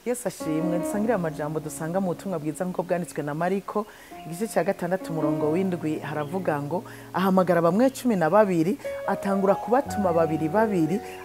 Yesu ashimwe. Dusangire amajambo dusanga mu butumwa bwiza nk'uko bwanditswe na Mariko igice cya 6 umurongo w'indwi, haravuga ngo ahamagara bamwe 12 atangura kubatuma babiri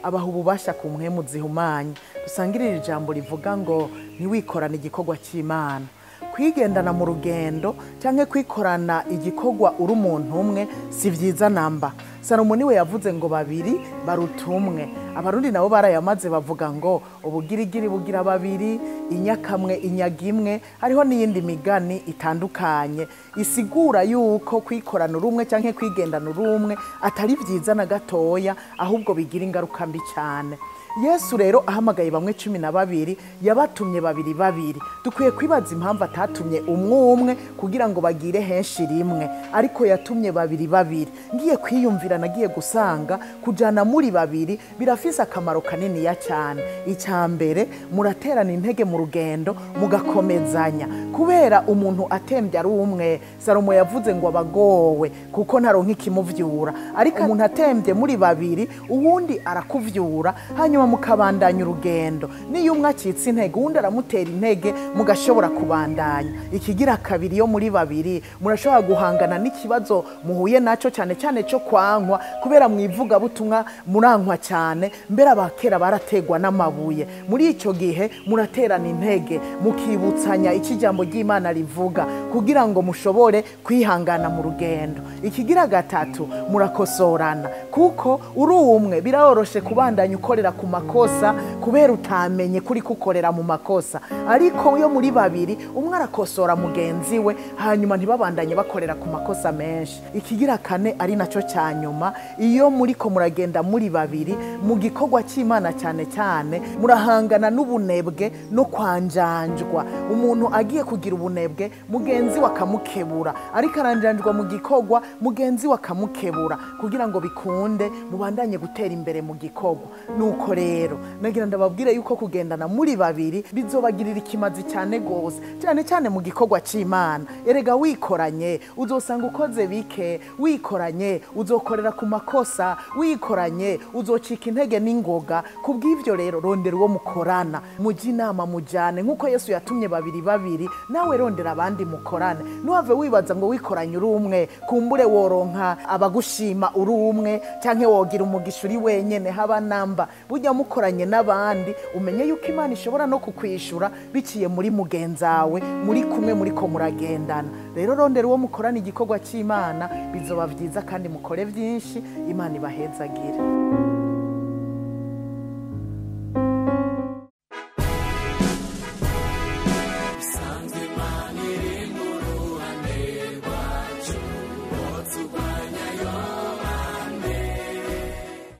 abaha ububasha ku mpwemu zihumanye. Dusangire iri jambo rivuga ngo ntiwikorane igikorwa cy'Imana. Kwigendana mu rugendo cyangwa kwikorana igikorwa uri umuntu umwe si vyiza namba. Salomo niwe yavuze ngo babiri barutumwe. Abarundi nabo barayamaze bavuga ngo ubugirigiri bugira babiri, inyakamwe inyagimwe. Hariho n'iyindi migani itandukanye isigura yuko kwikorana urumwe cyangwa kwigendana urumwe atari vyiza na gatoya, ahubwo bigira ingaruka mbi cyane. Yesu rero ahamagaye bamwe 12 yabatumye babiri. Dukwiye kwibaza impamvu atatumye umwe kugira ngo bagire henshi rimwe, ariko yatumye babiri. Ngiye kwiyumvira nagiye gusanga kujana muri babiri birafise akamaro kanini ya cyane. Icyambere, muraterana intege mu rugendo mugakomezanya, kubera umuntu atembye ari umwe. Salomo yavuze ngo abagowe kuko ntaronka ikimuvyura, ariko umuntu atembye muri babiri uwundi arakuvyura, hanyuma mukabandanya urugendo. Niyo umwe acitse intege uwundi aramutera intege mugashobora kubandanya. Ikigira kabiri, yo muri babiri murashobora guhangana n'ikibazo muhuye naco, cyane cyo kwankwa, kubera mwivuga butumwa murankwa cyane, mbere abakera barategwa n'amabuye. Muri ico gihe muraterana intege mukibutsanya ikijambo ry'Imana rivuga kugira ngo mushobore kwihangana mu rugendo. Ikigira gatatu, murakosorana, kuko uri umwe biroroshe kubandanya ukorera ku makosa kubera utamenye kuri kukorera mu makosa, ariko yo muri babiri umwe arakosora mugenzi we, hanyuma ntibabandanye bakorera ku makosa menshi. Ikigira kane ari naco cyanyuma, iyo muriko muragenda muri babiri mu gikorwa cy'Imana cyane murahangana n'ubunebwe no kwanjanjwa. Umuntu agiye kugira ubunebwe mugenzi wakamukebura, ariko aranjanjwa mu gikorwa mugenzi wakamukebura, kugira ngo bikunde mubandanye gutera imbere mu gikorwa. Nuko rero nagira ndababwire yuko kugendana muri babiri bizobagirira ikimazi cyane gose, cyane mu gikorwa cy'Imana. Erega wikoranye uzosanga ukoze bike, wikoranye uzokorera ku makosa, wikoranye uzocika intege n'ingoga. Kubw'ivyo rero rondera uwo mukorana, mujye inama mujane nkuko Yesu yatumye babiri, nawe rondera abandi mukorane. Nuhave wibaza ngo wikoranye uri umwe kumbure woronka abagushima uri umwe, canke wogira umugisha uri wenyene. Haba namba, burya mukoranye n'abandi umenye yuko Imana ishobora no kukwishura biciye muri mugenzawe muri kumwe muriko muragendana. Rero rondera uwo mukorana igikorwa cy'Imana, bizoba vyiza kandi mukore vyinshi. Imana ibahezagire.